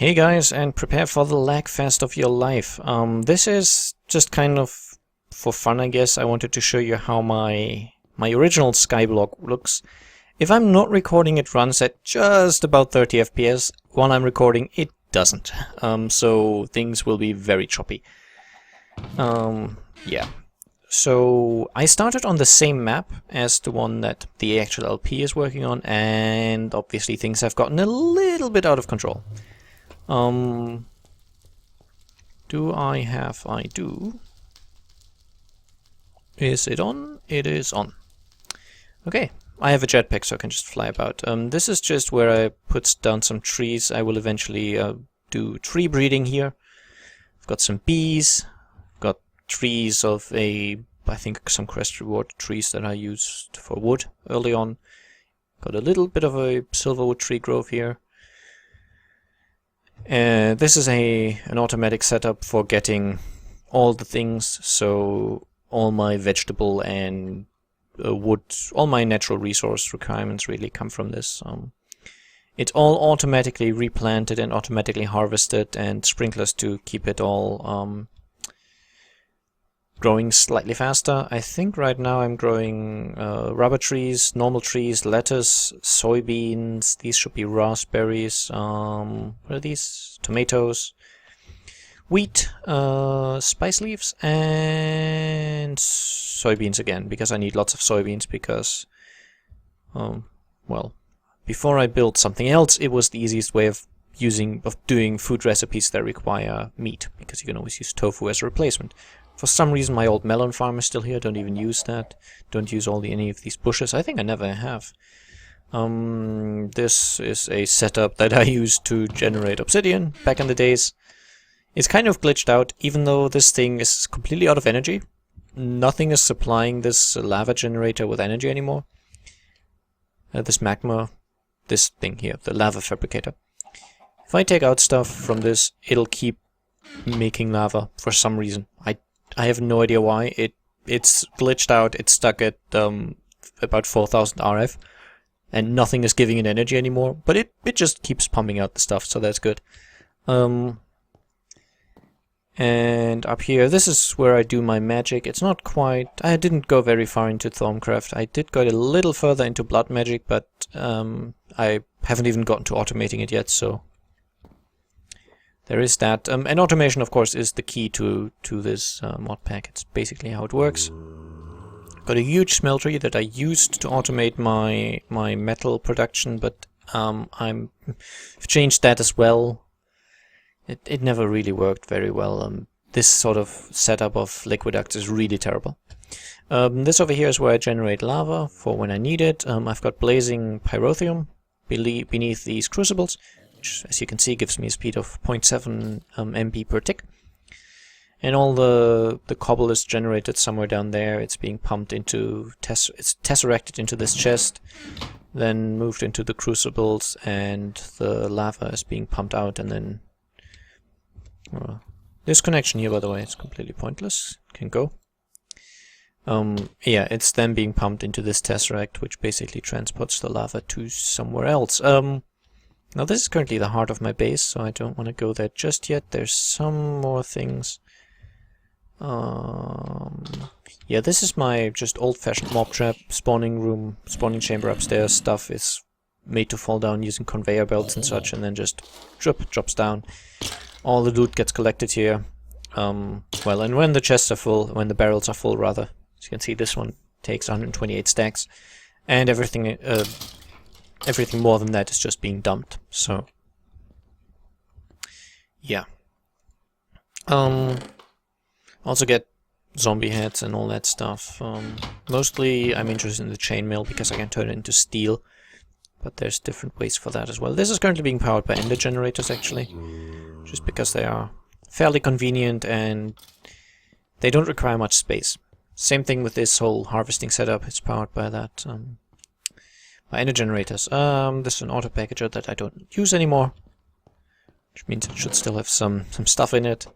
Hey guys, and prepare for the lag fest of your life. This is just kind of for fun, I guess. I wanted to show you how my original Skyblock looks. If I'm not recording, it runs at just about 30 FPS. While I'm recording, it doesn't. So things will be very choppy. Yeah. So I started on the same map as the one that the actual LP is working on, and obviously things have gotten a little bit out of control. Do I have? I do. Is it on? It is on. Okay, I have a jetpack so I can just fly about. This is just where I put down some trees. I will eventually do tree breeding here. I've got some bees, got trees of I think some quest reward trees that I used for wood early on. Got a little bit of a silverwood tree grove here. This is an automatic setup for getting all the things, so all my vegetable and wood, all my natural resource requirements really come from this. It's all automatically replanted and automatically harvested, and sprinklers to keep it all growing slightly faster. I think right now I'm growing rubber trees, normal trees, lettuce, soybeans. These should be raspberries. What are these? Tomatoes, wheat, spice leaves, and soybeans again, because I need lots of soybeans because, well, before I built something else, it was the easiest way of doing food recipes that require meat, because you can always use tofu as a replacement. For some reason my old melon farm is still here. Don't even use that. Don't use any of these bushes. I think I never have. This is a setup that I used to generate obsidian back in the days. It's kind of glitched out, even though this thing is completely out of energy. Nothing is supplying this lava generator with energy anymore. This magma, this thing here, the lava fabricator. If I take out stuff from this, it'll keep making lava for some reason. I have no idea why. It's glitched out. It's stuck at about 4000 RF, and nothing is giving it energy anymore. But it just keeps pumping out the stuff, so that's good. And up here, this is where I do my magic. It's not quite. I didn't go very far into Thorncraft. I did go a little further into blood magic, but I haven't even gotten to automating it yet. So there is that. And automation, of course, is the key to this mod pack. It's basically how it works. Got a huge smeltery that I used to automate my metal production, but I've changed that as well. It never really worked very well. This sort of setup of liquiducts is really terrible. This over here is where I generate lava for when I need it. I've got blazing pyrotheum beneath these crucibles, which, as you can see, gives me a speed of 0.7 MB per tick. And all the cobble is generated somewhere down there. It's being pumped into it's tesseracted into this chest, then moved into the crucibles, and the lava is being pumped out. And then this connection here, by the way, is completely pointless. It can go. Yeah, it's then being pumped into this tesseract, which basically transports the lava to somewhere else. Now this is currently the heart of my base, so I don't want to go there just yet. There's some more things. Yeah, this is my just old-fashioned mob trap spawning room, spawning chamber upstairs. Stuff is made to fall down using conveyor belts and such, and then just drops down. All the loot gets collected here. Well, and when the chests are full, when the barrels are full, rather, as you can see, this one takes 128 stacks, and everything more than that is just being dumped. So, yeah. Also get zombie heads and all that stuff. Mostly I'm interested in the chainmail because I can turn it into steel, but there's different ways for that as well. This is currently being powered by ender generators, actually, just because they are fairly convenient and they don't require much space. Same thing with this whole harvesting setup. It's powered by that by ender generators. This is an auto packager that I don't use anymore, which means it should still have some stuff in it.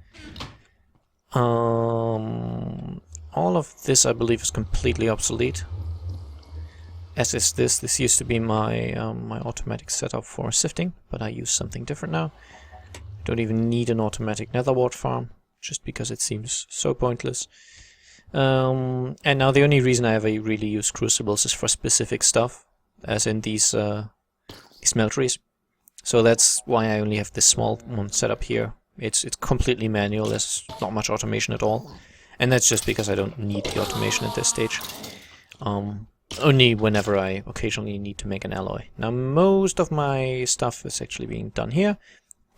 All of this, I believe, is completely obsolete. As is this. This used to be my my automatic setup for sifting, but I use something different now. Don't even need an automatic nether wart farm, just because it seems so pointless. And now the only reason I ever really use crucibles is for specific stuff, as in these smelteries. So that's why I only have this small one set up here. It's completely manual, there's not much automation at all. And that's just because I don't need the automation at this stage. Only whenever I occasionally need to make an alloy. Now most of my stuff is actually being done here.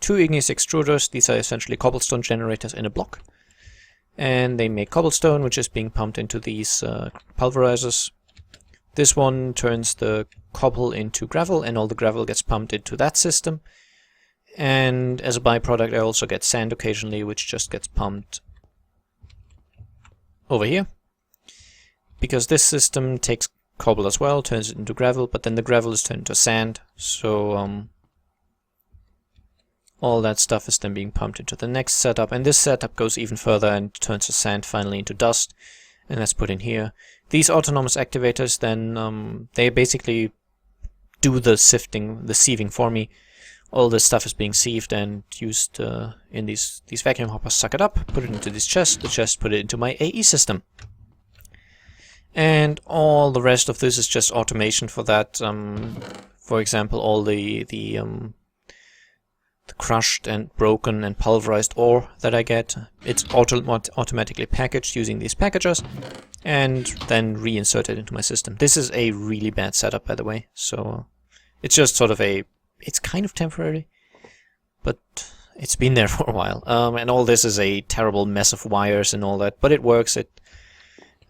2 igneous extruders, these are essentially cobblestone generators in a block. And they make cobblestone, which is being pumped into these pulverizers. This one turns the cobble into gravel, and all the gravel gets pumped into that system. And as a byproduct I also get sand occasionally, which just gets pumped over here. Because this system takes cobble as well, turns it into gravel, but then the gravel is turned into sand, so all that stuff is then being pumped into the next setup, and this setup goes even further and turns the sand finally into dust, and that's put in here. These autonomous activators then, they basically do the sifting, the sieving for me. All this stuff is being sieved and used in these vacuum hoppers, suck it up, put it into this chest, the chest put it into my AE system. And all the rest of this is just automation for that. For example, all the crushed and broken and pulverized ore that I get, it's automatically packaged using these packagers and then reinserted into my system. This is a really bad setup, by the way, so it's just sort of it's kind of temporary, but it's been there for a while. And all this is a terrible mess of wires and all that, but it works. It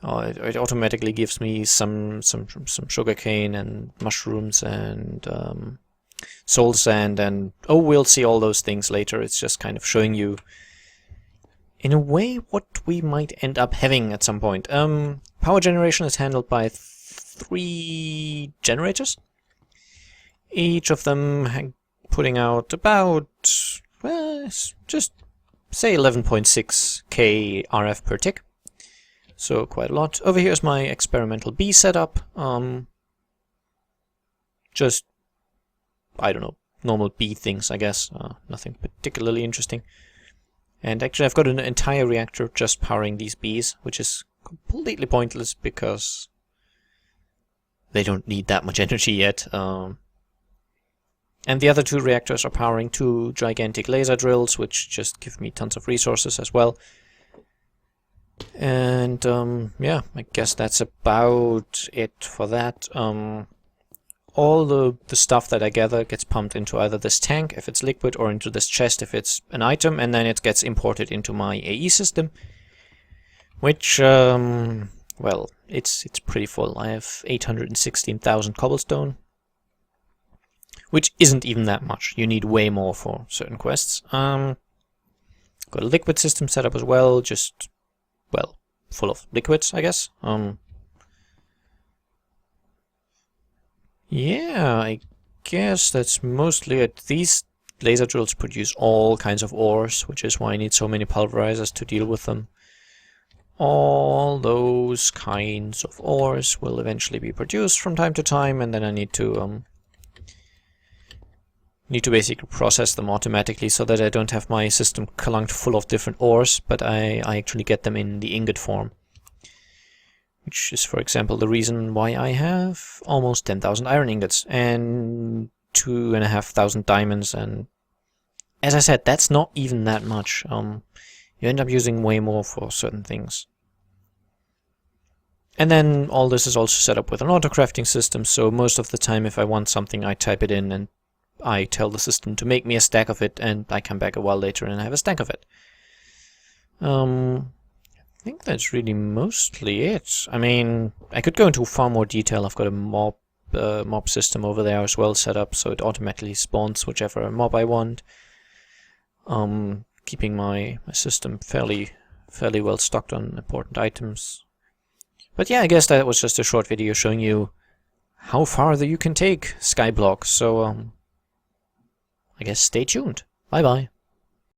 automatically gives me some sugarcane and mushrooms and soul sand, and we'll see all those things later. It's just kind of showing you in a way what we might end up having at some point. Power generation is handled by 3 generators, each of them putting out about, well, just say 11.6k RF per tick. So quite a lot. Over here is my experimental bee setup. Just, I don't know, normal bee things, I guess. Nothing particularly interesting. And actually I've got an entire reactor just powering these bees, which is completely pointless because they don't need that much energy yet. And the other 2 reactors are powering 2 gigantic laser drills, which just give me tons of resources as well. And yeah, I guess that's about it for that. All the stuff that I gather gets pumped into either this tank if it's liquid, or into this chest if it's an item, and then it gets imported into my AE system, which well, it's pretty full. I have 816,000 cobblestone, which isn't even that much. You need way more for certain quests. Got a liquid system set up as well, just, well, full of liquids, I guess. Yeah, I guess that's mostly it. These laser drills produce all kinds of ores, which is why I need so many pulverizers to deal with them. All those kinds of ores will eventually be produced from time to time, and then I need to basically process them automatically so that I don't have my system clunked full of different ores, but I actually get them in the ingot form. Which is, for example, the reason why I have almost 10,000 iron ingots and 2,500 diamonds, and as I said, that's not even that much. You end up using way more for certain things. And then all this is also set up with an auto-crafting system, so most of the time if I want something I type it in and I tell the system to make me a stack of it, and I come back a while later and I have a stack of it. I think that's really mostly it. I mean, I could go into far more detail. I've got a mob system over there as well set up, so it automatically spawns whichever mob I want. Keeping my system fairly well stocked on important items. But yeah, I guess that was just a short video showing you how far that you can take Skyblock. So I guess stay tuned. Bye bye.